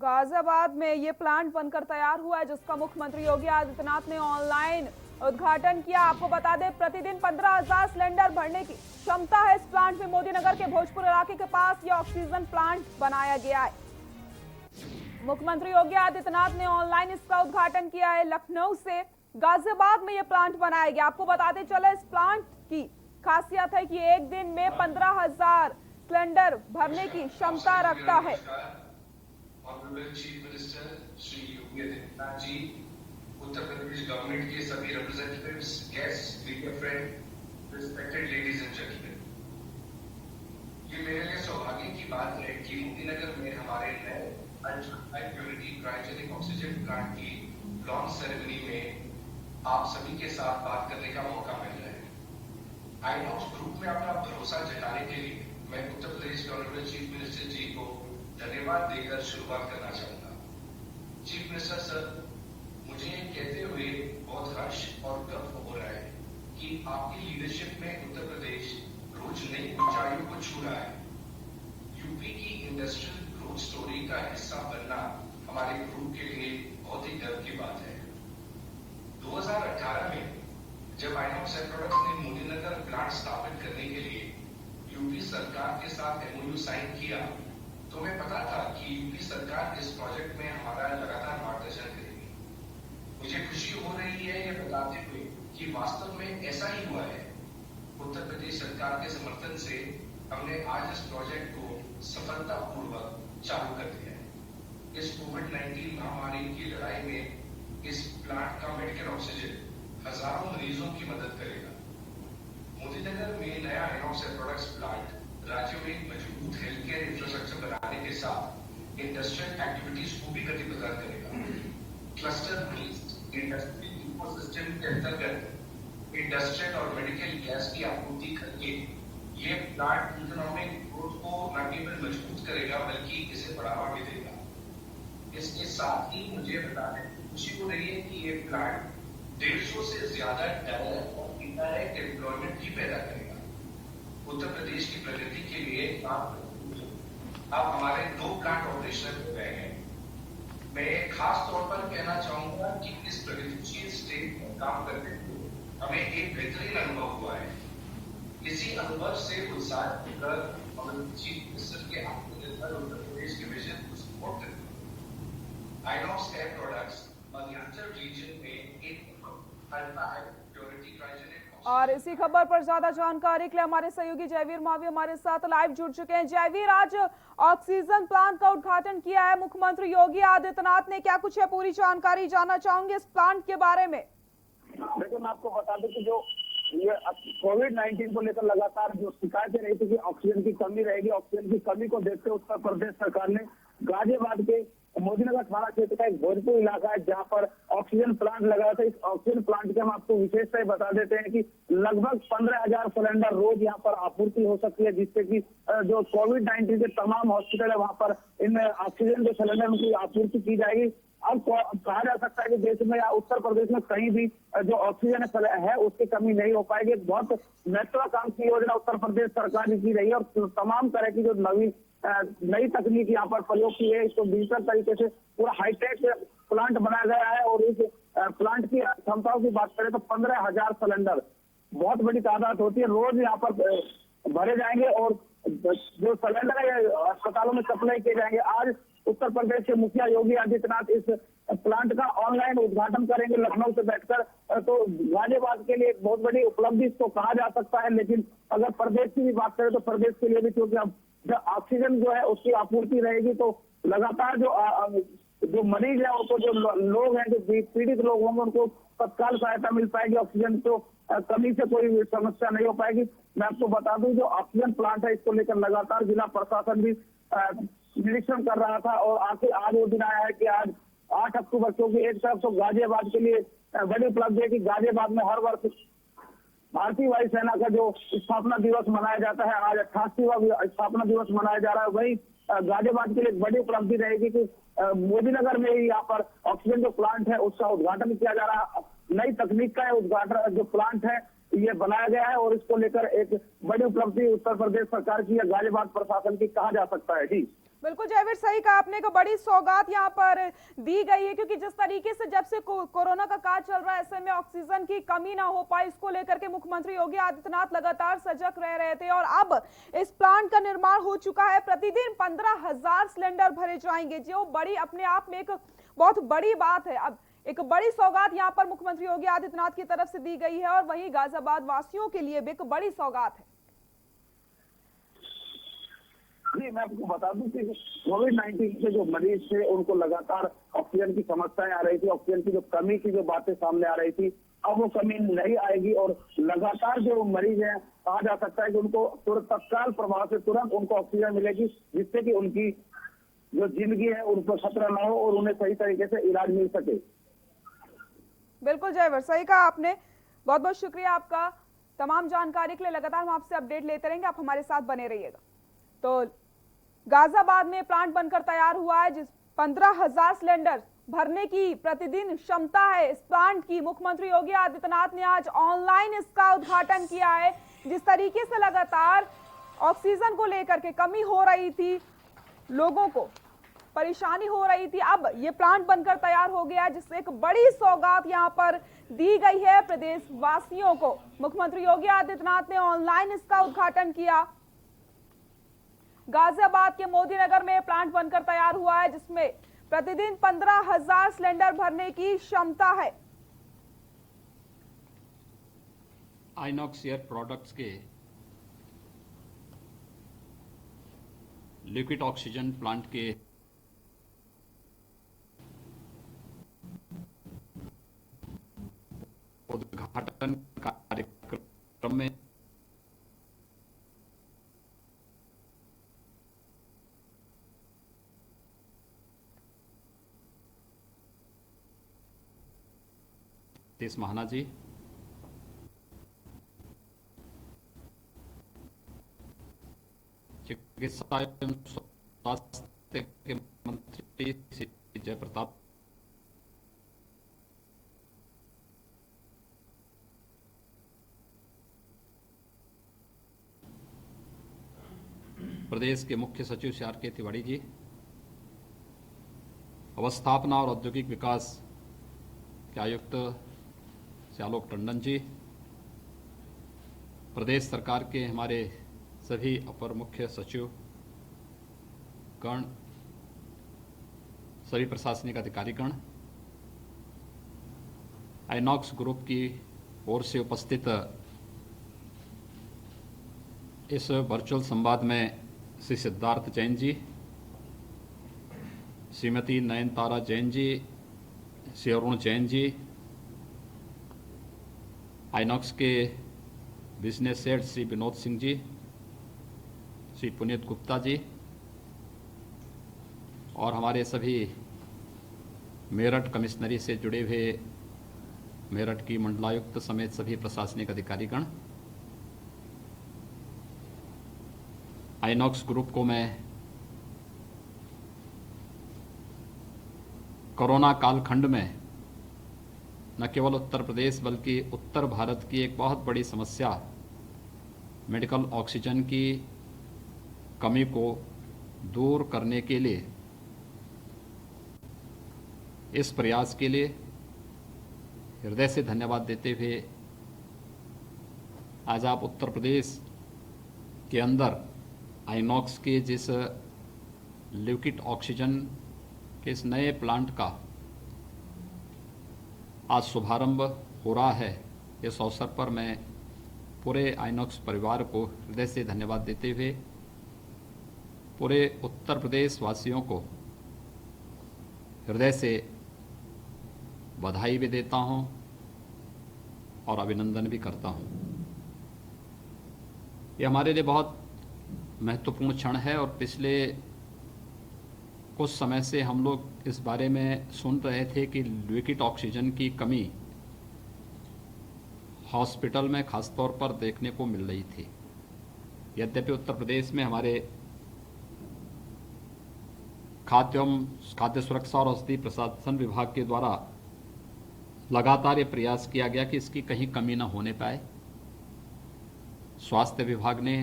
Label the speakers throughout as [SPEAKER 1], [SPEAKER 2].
[SPEAKER 1] गाजियाबाद में ये प्लांट बनकर तैयार हुआ है जिसका मुख्यमंत्री योगी आदित्यनाथ ने ऑनलाइन उद्घाटन किया। आपको बता दें प्रतिदिन 15,000 सिलेंडर भरने की क्षमता है इस प्लांट में। मोदी नगर के भोजपुर इलाके के पास ये ऑक्सीजन प्लांट बनाया गया है। मुख्यमंत्री योगी आदित्यनाथ ने ऑनलाइन इसका उद्घाटन किया है। लखनऊ से गाजियाबाद में ये प्लांट बनाया गया। आपको बताते चले इस प्लांट की खासियत है कि एक दिन में 15,000 सिलेंडर भरने की क्षमता रखता है।
[SPEAKER 2] Honourable chief minister Shri Yogi Adityanath ji, Uttar Pradesh government के सभी representatives, guest, media friend, respected ladies and gentleman, ये मेरे लिए सौभाग्य की बात है कि मोदी नगर में हमारे नए high purity cryogenic oxygen plant की लॉन्च सेरेमनी में आप सभी के साथ बात करने का मौका मिल रहा है। आइनॉक्स ग्रुप में अपना भरोसा जताने के लिए मैं उत्तर प्रदेश के ऑनरेबल चीफ मिनिस्टर जी को धन्यवाद देकर शुरुआत करना चाहूंगा। चीफ मिनिस्टर सर, मुझे कहते हुए बहुत हर्ष और गर्व हो रहा है कि आपकी लीडरशिप में उत्तर प्रदेश रोज नई ऊंचाइयों को छू रहा है। यूपी की इंडस्ट्रियल ग्रोथ स्टोरी का हिस्सा बनना हमारे ग्रुप के लिए बहुत ही गर्व की बात है। 2018 में जब आइनॉक्स प्रोडक्ट्स ने मोदी नगर प्लांट स्थापित करने के लिए यूपी सरकार के साथ एमओयू साइन किया तो हमें पता था कि यूपी सरकार इस प्रोजेक्ट में हमारा लगातार मार्गदर्शन करेगी। मुझे खुशी हो रही है ये बताते हुए कि वास्तव में ऐसा ही हुआ है। उत्तर प्रदेश सरकार के समर्थन से हमने आज इस प्रोजेक्ट को सफलतापूर्वक चालू कर दिया है। इस कोविड-19 महामारी की लड़ाई में इस प्लांट का मेडिकल ऑक्सीजन हजारों मरीजों की मदद करेगा। मोदी नगर में नया आइनॉक्स प्रोडक्ट्स प्लांट राज्य में एक मजबूत हेल्थ केयर इंफ्रास्ट्रक्चर बनाने के साथ इंडस्ट्रियल एक्टिविटीज को भी गति प्रदान करेगा। क्लस्टर बेस्ड इंडस्ट्रियल इकोसिस्टम के अंतर्गत इंडस्ट्रियल और मेडिकल गैस की आपूर्ति करके ये प्लांट इकोनॉमिक ग्रोथ को न केवल मजबूत करेगा बल्कि इसे बढ़ावा भी देगा। इसके साथ ही मुझे बताने की खुशी हो रही है कि ये प्लांट 150 से ज्यादा डायरेक्ट और इनडायरेक्ट एम्प्लॉयमेंट भी पैदा करेगा। उत्तर प्रदेश की प्रगति के लिए अब हमारे 2 प्लांट ऑपरेशनल हो गए हैं। मैं खास तौर पर कहना चाहूंगा कि इस प्रगतिशील स्टेट में काम करते हुए हमें एक बेहतरीन अनुभव हुआ है। इसी अनुभव से उत्साह होकर चीफ मिनिस्टर के आत्मनिर्भर उत्तर प्रदेश के विजन को सपोर्ट करते INOX air products Madhyanchal region में एक अल्ट्रा हाई प्योरिटी क्रायोजेनिक।
[SPEAKER 1] और इसी खबर पर ज्यादा जानकारी के लिए हमारे सहयोगी जयवीर मावी हमारे साथ लाइव जुड़ चुके हैं। जयवीर, आज ऑक्सीजन प्लांट का उद्घाटन किया है मुख्यमंत्री योगी आदित्यनाथ ने, क्या कुछ है पूरी जानकारी जानना चाहूंगे इस प्लांट के बारे में?
[SPEAKER 3] देखो, मैं आपको बता दूं कि जो ये कोविड-19 को लेकर लगातार जो शिकायतें रही थी कि ऑक्सीजन की कमी रहेगी, ऑक्सीजन की कमी को देखते उत्तर प्रदेश सरकार ने गाजियाबाद के मोदीनगर थाना क्षेत्र का एक भोजपुर इलाका है जहां पर ऑक्सीजन प्लांट लगाया था। इस ऑक्सीजन प्लांट के हम आपको विशेषता बता देते हैं कि लगभग 15,000 सिलेंडर रोज यहां पर आपूर्ति हो सकती है, जिससे कि जो कोविड-19 के तमाम हॉस्पिटल है वहां पर इन ऑक्सीजन के सिलेंडर की आपूर्ति की जाएगी। अब कहा जा सकता है कि देश में या उत्तर प्रदेश में कहीं भी जो ऑक्सीजन है उसकी कमी नहीं हो पाएगी। बहुत महत्वाकांक्षी योजना उत्तर प्रदेश सरकार ने की रही है और तमाम तरह की जो नई तकनीक यहाँ पर प्रयोग की है, इसको डिजिटल तरीके से पूरा हाईटेक प्लांट बनाया गया है। और इस प्लांट की क्षमताओं की बात करें तो 15,000 सिलेंडर बहुत बड़ी तादाद होती है, रोज यहाँ पर भरे जाएंगे और जो सिलेंडर है अस्पतालों में सप्लाई किए जाएंगे। आज उत्तर प्रदेश के मुखिया योगी आदित्यनाथ इस प्लांट का ऑनलाइन उद्घाटन करेंगे लखनऊ से बैठकर। तो गाजियाबाद के लिए एक बहुत बड़ी उपलब्धि इसको कहा जा सकता है। लेकिन अगर प्रदेश की भी बात करें तो प्रदेश के लिए भी, क्योंकि अब जब ऑक्सीजन जो है उसकी आपूर्ति रहेगी तो लगातार जो मरीज है उनको, जो लोग हैं, जो पीड़ित लोग होंगे, उनको तत्काल सहायता मिल पाएगी। ऑक्सीजन तो कमी से कोई समस्या नहीं हो पाएगी। मैं आपको बता दूं जो ऑक्सीजन प्लांट है इसको लेकर लगातार जिला प्रशासन भी निरीक्षण कर रहा था और आखिर आज वो दिन आया है कि आज 8 अक्टूबर, क्योंकि एक तरफ तो गाजियाबाद के लिए बड़ी उपलब्धि है कि गाजियाबाद में हर वर्ष भारतीय वायुसेना का जो स्थापना दिवस मनाया जाता है, आज 88वां स्थापना दिवस मनाया जा रहा है। वही गाजियाबाद के लिए एक बड़ी उपलब्धि रहेगी कि मोदी नगर में ही यहाँ पर ऑक्सीजन जो प्लांट है उसका उद्घाटन किया जा रहा है। नई तकनीक का उद्घाटन जो प्लांट है ये बनाया गया है और इसको लेकर एक बड़ी उपलब्धि उत्तर प्रदेश सरकार की या गाजियाबाद प्रशासन की कहा जा सकता है। जी।
[SPEAKER 1] बिल्कुल जयवीर, सही कहा आपने कि बड़ी सौगात यहाँ पर दी गई है, क्योंकि जिस तरीके से जब से कोरोना का काल चल रहा है ऐसे में ऑक्सीजन की कमी ना हो पाए, इसको लेकर के मुख्यमंत्री योगी आदित्यनाथ लगातार सजग रह रहे थे। और अब इस प्लांट का निर्माण हो चुका है, प्रतिदिन 15,000 सिलेंडर भरे जाएंगे, जो बड़ी अपने आप में एक बहुत बड़ी बात है। अब एक बड़ी सौगात यहाँ पर मुख्यमंत्री योगी आदित्यनाथ की तरफ से दी गई है और वहीं गाजियाबाद वासियों के लिए भी एक बड़ी सौगात है।
[SPEAKER 3] जी, मैं आपको बता दूं कि कोविड-19 के जो मरीज थे उनको लगातार ऑक्सीजन की समस्याएं आ रही थी, ऑक्सीजन की जो कमी की जो बातें सामने आ रही थी, अब वो कमी नहीं आएगी और लगातार जो मरीज हैं कहा जा सकता है कि उनको तत्काल प्रभाव से तुरंत उनको ऑक्सीजन मिलेगी, जिससे कि उनकी जो जिंदगी है उन पर खतरा ना हो और उन्हें सही तरीके से इलाज मिल सके।
[SPEAKER 1] बिल्कुल जयवीर, सही कहा आपने। बहुत बहुत शुक्रिया आपका तमाम जानकारी के लिए। लगातार हम आपसे अपडेट लेते रहेंगे, आप हमारे साथ बने रहिएगा। तो गाजियाबाद में प्लांट बनकर तैयार हुआ है, जिस 15,000 सिलेंडर भरने की प्रतिदिन क्षमता है इस प्लांट की। मुख्यमंत्री योगी आदित्यनाथ ने आज ऑनलाइन इसका उद्घाटन किया है। जिस तरीके से लगातार ऑक्सीजन को लेकर के कमी हो रही थी, लोगों को परेशानी हो रही थी, अब ये प्लांट बनकर तैयार हो गया, जिससे एक बड़ी सौगात यहां पर दी गई है प्रदेश वासियों को। मुख्यमंत्री योगी आदित्यनाथ ने ऑनलाइन इसका उद्घाटन किया। गाजियाबाद के मोदी नगर में प्लांट बनकर तैयार हुआ है, जिसमें प्रतिदिन 15,000 सिलेंडर भरने की क्षमता है।
[SPEAKER 4] आइनॉक्स एयर प्रोडक्ट्स के लिक्विड ऑक्सीजन प्लांट के उद्घाटन कार्यक्रम में सतीश महाना जी, चिकित्सा एवं स्वास्थ्य के मंत्री श्री जयप्रताप, प्रदेश के मुख्य सचिव श्री आर के तिवारी जी, अवस्थापना और औद्योगिक विकास के आयुक्त श्री आलोक टंडन जी, प्रदेश सरकार के हमारे सभी अपर मुख्य सचिव गण, सभी प्रशासनिक अधिकारीगण, आइनॉक्स ग्रुप की ओर से उपस्थित इस वर्चुअल संवाद में श्री सिद्धार्थ जैन जी, श्रीमती नयनतारा जैन जी, श्री अरुण जैन जी, आइनॉक्स के बिजनेस हेड श्री विनोद सिंह जी, श्री पुनीत गुप्ता जी और हमारे सभी मेरठ कमिश्नरी से जुड़े हुए मेरठ की मंडलायुक्त समेत सभी प्रशासनिक अधिकारीगण, आइनॉक्स ग्रुप को मैं कोरोना कालखंड में न केवल उत्तर प्रदेश बल्कि उत्तर भारत की एक बहुत बड़ी समस्या मेडिकल ऑक्सीजन की कमी को दूर करने के लिए, इस प्रयास के लिए हृदय से धन्यवाद देते हुए आज आप उत्तर प्रदेश के अंदर आइनॉक्स के जिस लिक्विड ऑक्सीजन के इस नए प्लांट का आज शुभारंभ हो रहा है, इस अवसर पर मैं पूरे आइनॉक्स परिवार को हृदय से धन्यवाद देते हुए पूरे उत्तर प्रदेश वासियों को हृदय से बधाई भी देता हूं और अभिनंदन भी करता हूं। ये हमारे लिए बहुत महत्वपूर्ण क्षण है और पिछले कुछ समय से हम लोग इस बारे में सुन रहे थे कि लिक्विड ऑक्सीजन की कमी हॉस्पिटल में खासतौर पर देखने को मिल रही थी। यद्यपि उत्तर प्रदेश में हमारे खाद्य सुरक्षा और औषधि प्रशासन विभाग के द्वारा लगातार ये प्रयास किया गया कि इसकी कहीं कमी न होने पाए। स्वास्थ्य विभाग ने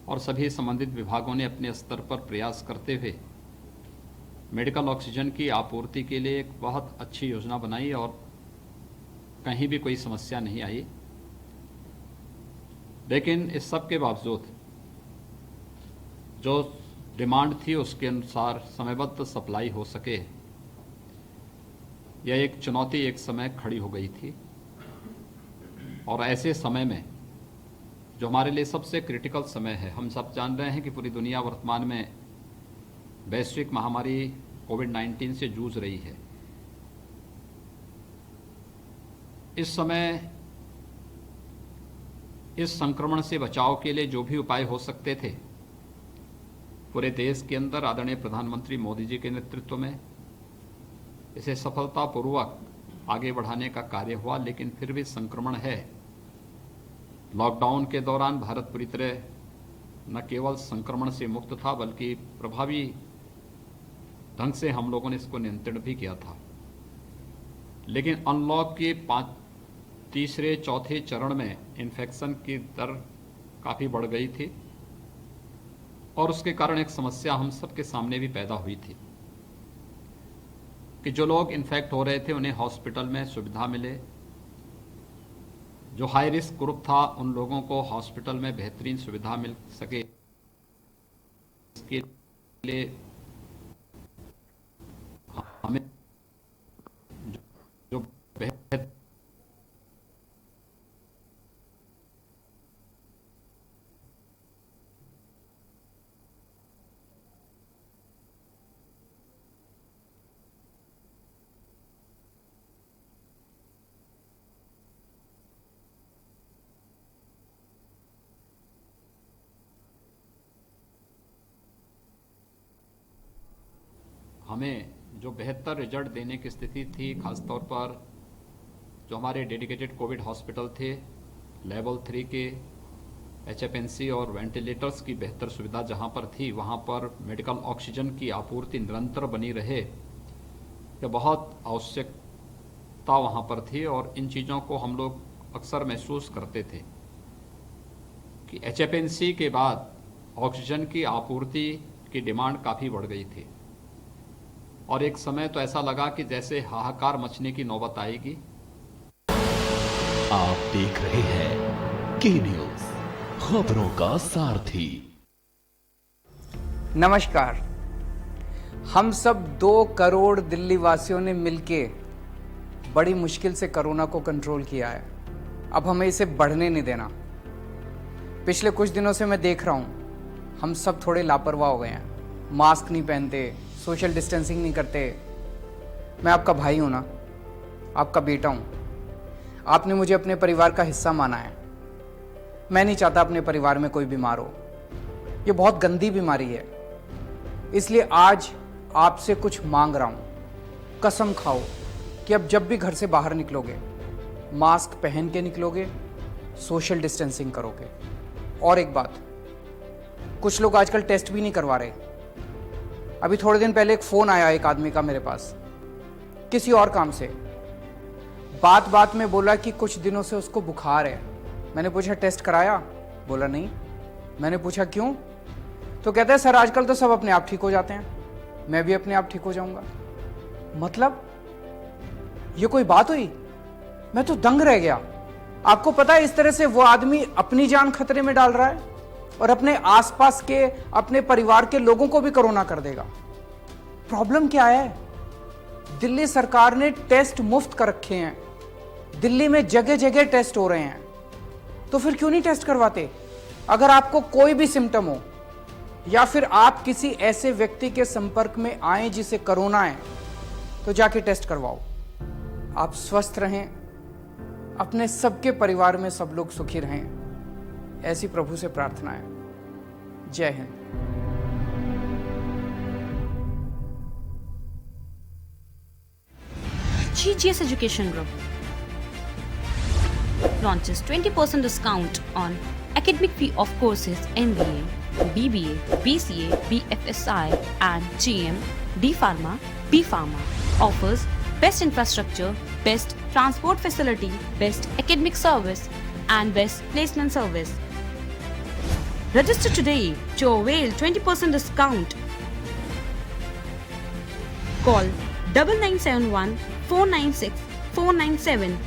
[SPEAKER 4] और सभी संबंधित विभागों ने अपने स्तर पर प्रयास करते हुए मेडिकल ऑक्सीजन की आपूर्ति के लिए एक बहुत अच्छी योजना बनाई और कहीं भी कोई समस्या नहीं आई। लेकिन इस सब के बावजूद जो डिमांड थी उसके अनुसार समयबद्ध सप्लाई हो सके, यह एक चुनौती एक समय खड़ी हो गई थी। और ऐसे समय में जो हमारे लिए सबसे क्रिटिकल समय है, हम सब जान रहे हैं कि पूरी दुनिया वर्तमान में वैश्विक महामारी कोविड-19 से जूझ रही है। इस समय इस संक्रमण से बचाव के लिए जो भी उपाय हो सकते थे, पूरे देश के अंदर आदरणीय प्रधानमंत्री मोदी जी के नेतृत्व में इसे सफलतापूर्वक आगे बढ़ाने का कार्य हुआ। लेकिन फिर भी संक्रमण है। लॉकडाउन के दौरान भारत पूरी तरह न केवल संक्रमण से मुक्त था बल्कि प्रभावी ढंग से हम लोगों ने इसको नियंत्रण भी किया था। लेकिन अनलॉक के तीसरे चौथे चरण में इन्फेक्शन की दर काफ़ी बढ़ गई थी और उसके कारण एक समस्या हम सबके सामने भी पैदा हुई थी कि जो लोग इन्फेक्ट हो रहे थे उन्हें हॉस्पिटल में सुविधा मिले, जो हाई रिस्क ग्रुप था उन लोगों को हॉस्पिटल में बेहतरीन सुविधा मिल सके। इसके लिए हमें जो बेहतर हमें जो बेहतर रिजल्ट देने की स्थिति थी, खासतौर पर जो हमारे डेडिकेटेड कोविड हॉस्पिटल थे, लेवल 3 के HFNC और वेंटिलेटर्स की बेहतर सुविधा जहां पर थी, वहां पर मेडिकल ऑक्सीजन की आपूर्ति निरंतर बनी रहे, यह बहुत आवश्यकता वहां पर थी। और इन चीज़ों को हम लोग अक्सर महसूस करते थे कि HFNC के बाद ऑक्सीजन की आपूर्ति की डिमांड काफ़ी बढ़ गई थी और एक समय तो ऐसा लगा कि जैसे हाहाकार मचने की नौबत आएगी।
[SPEAKER 5] आप देख रहे हैं के न्यूज, खबरों का सारथी।
[SPEAKER 6] नमस्कार। हम सब 2 करोड़ दिल्ली वासियों ने मिलके बड़ी मुश्किल से कोरोना को कंट्रोल किया है। अब हमें इसे बढ़ने नहीं देना। पिछले कुछ दिनों से मैं देख रहा हूं हम सब थोड़े लापरवाह हो गए हैं। मास्क नहीं पहनते, सोशल डिस्टेंसिंग नहीं करते। मैं आपका भाई हूं ना, आपका बेटा हूं। आपने मुझे अपने परिवार का हिस्सा माना है। मैं नहीं चाहता अपने परिवार में कोई बीमार हो। ये बहुत गंदी बीमारी है। इसलिए आज आपसे कुछ मांग रहा हूं। कसम खाओ कि अब जब भी घर से बाहर निकलोगे, मास्क पहन के निकलोगे, सोशल डिस्टेंसिंग करोगे। और एक बात, कुछ लोग आजकल टेस्ट भी नहीं करवा रहे। अभी थोड़े दिन पहले एक फोन आया एक आदमी का मेरे पास, किसी और काम से। बात बात में बोला कि कुछ दिनों से उसको बुखार है। मैंने पूछा टेस्ट कराया? बोला नहीं। मैंने पूछा क्यों? तो कहता है सर आजकल तो सब अपने आप ठीक हो जाते हैं, मैं भी अपने आप ठीक हो जाऊंगा। मतलब ये कोई बात हुई? मैं तो दंग रह गया। आपको पता है इस तरह से वो आदमी अपनी जान खतरे में डाल रहा है और अपने आसपास के, अपने परिवार के लोगों को भी कोरोना कर देगा। प्रॉब्लम क्या है? दिल्ली सरकार ने टेस्ट मुफ्त कर रखे हैं। दिल्ली में जगह जगह टेस्ट हो रहे हैं, तो फिर क्यों नहीं टेस्ट करवाते? अगर आपको कोई भी सिम्टम हो या फिर आप किसी ऐसे व्यक्ति के संपर्क में आए जिसे कोरोना है, तो जाके टेस्ट करवाओ। आप स्वस्थ रहें, अपने सबके परिवार में सब लोग सुखी रहें, ऐसी प्रभु से प्रार्थना है। जय Hind.
[SPEAKER 7] GGS Education Group launches 20% discount on academic fee of courses MBA, BBA, BCA, BFSI and GM, D Pharma, B Pharma. Offers best infrastructure, best transport facility, best academic service and best placement service. Register today to avail 20% discount. Call 9971 496 497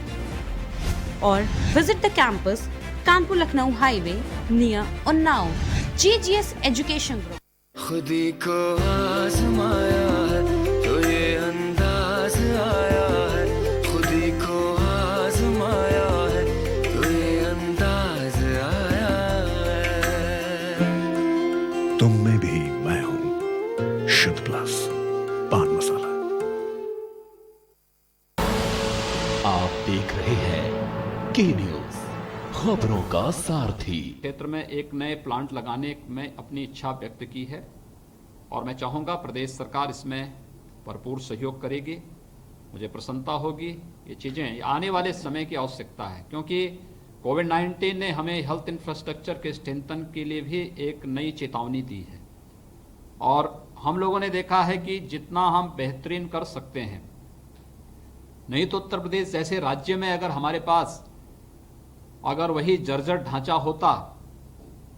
[SPEAKER 7] or visit the campus Kanpur Lucknow Highway near Unnao. GGS Education Group.
[SPEAKER 8] खुदी को आजमाया है तो ये अंदाज आया है, खुदी को आजमाया है तो ये अंदाज आया है।
[SPEAKER 5] तुम में भी मैं हूं, शुद्ध प्लस पान मसाला। आप देख रहे हैं के न्यूज, खबरों का सारथी।
[SPEAKER 4] क्षेत्र में एक नए प्लांट लगाने में अपनी इच्छा व्यक्त की है और मैं चाहूँगा प्रदेश सरकार इसमें भरपूर सहयोग करेगी। मुझे प्रसन्नता होगी। ये चीज़ें आने वाले समय की आवश्यकता है, क्योंकि कोविड-19 ने हमें हेल्थ इंफ्रास्ट्रक्चर के स्ट्रेंथन के लिए भी एक नई चेतावनी दी है और हम लोगों ने देखा है कि जितना हम बेहतरीन कर सकते हैं, नहीं तो उत्तर प्रदेश जैसे राज्य में अगर हमारे पास अगर वही जर्जर ढांचा होता,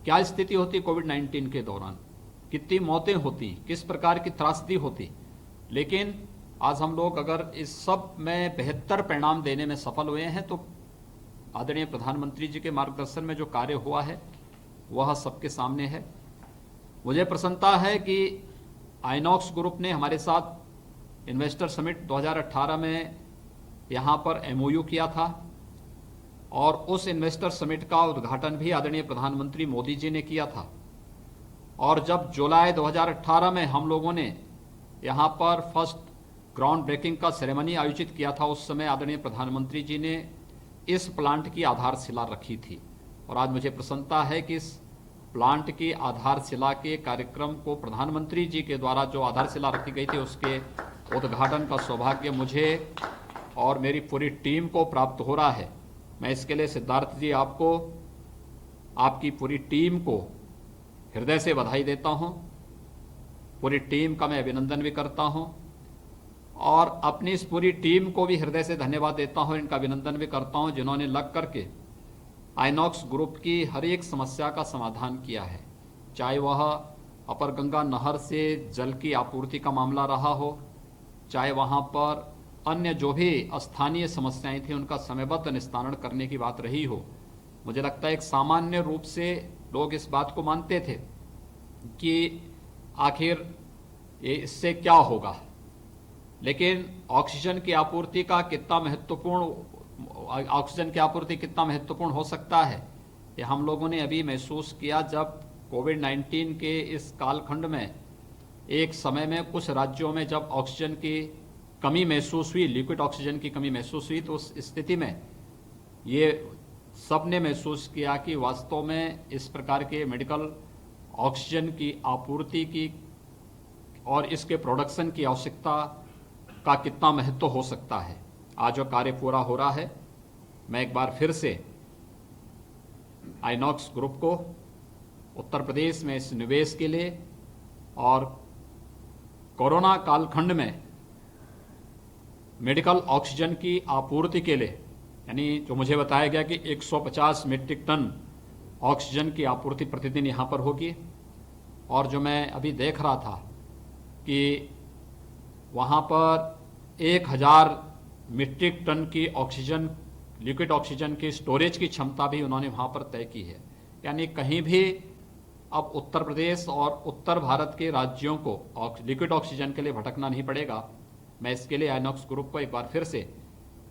[SPEAKER 4] क्या स्थिति होती कोविड-19 के दौरान, कितनी मौतें होती, किस प्रकार की त्रासदी होती। लेकिन आज हम लोग अगर इस सब में बेहतर परिणाम देने में सफल हुए हैं तो आदरणीय प्रधानमंत्री जी के मार्गदर्शन में जो कार्य हुआ है वह सबके सामने है। मुझे प्रसन्नता है कि आइनॉक्स ग्रुप ने हमारे साथ इन्वेस्टर समिट 2018 में यहाँ पर MOU किया था और उस इन्वेस्टर समिट का उद्घाटन भी आदरणीय प्रधानमंत्री मोदी जी ने किया था। और जब जुलाई 2018 में हम लोगों ने यहाँ पर फर्स्ट ग्राउंड ब्रेकिंग का सेरेमनी आयोजित किया था, उस समय आदरणीय प्रधानमंत्री जी ने इस प्लांट की आधारशिला रखी थी और आज मुझे प्रसन्नता है कि इस प्लांट की आधारशिला के कार्यक्रम को प्रधानमंत्री जी के द्वारा जो आधारशिला रखी गई थी उसके उद्घाटन का सौभाग्य मुझे और मेरी पूरी टीम को प्राप्त हो रहा है। मैं इसके लिए सिद्धार्थ जी आपको, आपकी पूरी टीम को हृदय से बधाई देता हूं। पूरी टीम का मैं अभिनंदन भी करता हूं और अपनी इस पूरी टीम को भी हृदय से धन्यवाद देता हूं, इनका अभिनंदन भी करता हूं जिन्होंने लग करके आइनॉक्स ग्रुप की हर एक समस्या का समाधान किया है, चाहे वह अपर गंगा नहर से जल की आपूर्ति का मामला रहा हो, चाहे वहां पर अन्य जो भी स्थानीय समस्याएं थी उनका समयबद्ध निस्तारण करने की बात रही हो। मुझे लगता है एक सामान्य रूप से लोग इस बात को मानते थे कि आखिर ये इससे क्या होगा, लेकिन ऑक्सीजन की आपूर्ति कितना महत्वपूर्ण हो सकता है ये हम लोगों ने अभी महसूस किया जब कोविड-19 के इस कालखंड में एक समय में कुछ राज्यों में जब ऑक्सीजन की कमी महसूस हुई, लिक्विड ऑक्सीजन की कमी महसूस हुई, तो उस स्थिति में ये सब ने महसूस किया कि वास्तव में इस प्रकार के मेडिकल ऑक्सीजन की आपूर्ति की और इसके प्रोडक्शन की आवश्यकता का कितना महत्व हो सकता है। आज जो कार्य पूरा हो रहा है, मैं एक बार फिर से आइनॉक्स ग्रुप को उत्तर प्रदेश में इस निवेश के लिए और कोरोना कालखंड में मेडिकल ऑक्सीजन की आपूर्ति के लिए, यानी जो मुझे बताया गया कि 150 मीट्रिक टन ऑक्सीजन की आपूर्ति प्रतिदिन यहाँ पर होगी और जो मैं अभी देख रहा था कि वहाँ पर 1000 मीट्रिक टन की ऑक्सीजन, लिक्विड ऑक्सीजन की स्टोरेज की क्षमता भी उन्होंने वहाँ पर तय की है। यानी कहीं भी अब उत्तर प्रदेश और उत्तर भारत के राज्यों को लिक्विड ऑक्सीजन के लिए भटकना नहीं पड़ेगा। मैं इसके लिए आइनॉक्स ग्रुप को एक बार फिर से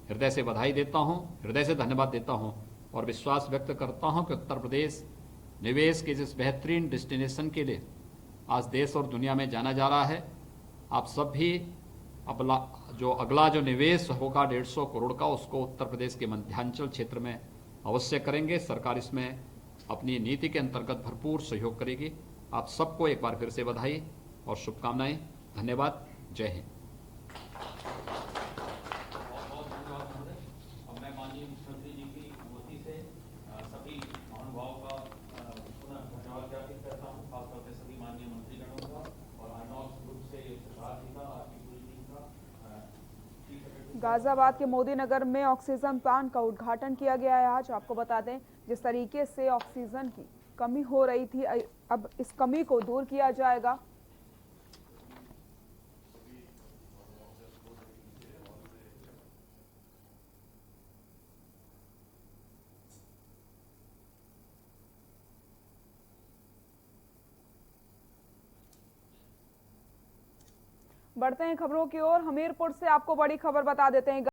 [SPEAKER 4] हृदय से बधाई देता हूं, हृदय से धन्यवाद देता हूं और विश्वास व्यक्त करता हूं कि उत्तर प्रदेश निवेश के इस बेहतरीन डेस्टिनेशन के लिए आज देश और दुनिया में जाना जा रहा है। आप सब भी अगला जो निवेश होगा 150 करोड़ का, उसको उत्तर प्रदेश के मध्यांचल क्षेत्र में अवश्य करेंगे। सरकार इसमें अपनी नीति के अंतर्गत भरपूर सहयोग करेगी। आप सबको एक बार फिर से बधाई और शुभकामनाएं। धन्यवाद। जय हिंद।
[SPEAKER 1] गाजियाबाद के मोदी नगर में ऑक्सीजन प्लांट का उद्घाटन किया गया है आज। आपको बता दें जिस तरीके से ऑक्सीजन की कमी हो रही थी, अब इस कमी को दूर किया जाएगा। बढ़ते हैं खबरों की ओर। हमीरपुर से आपको बड़ी खबर बता देते हैं।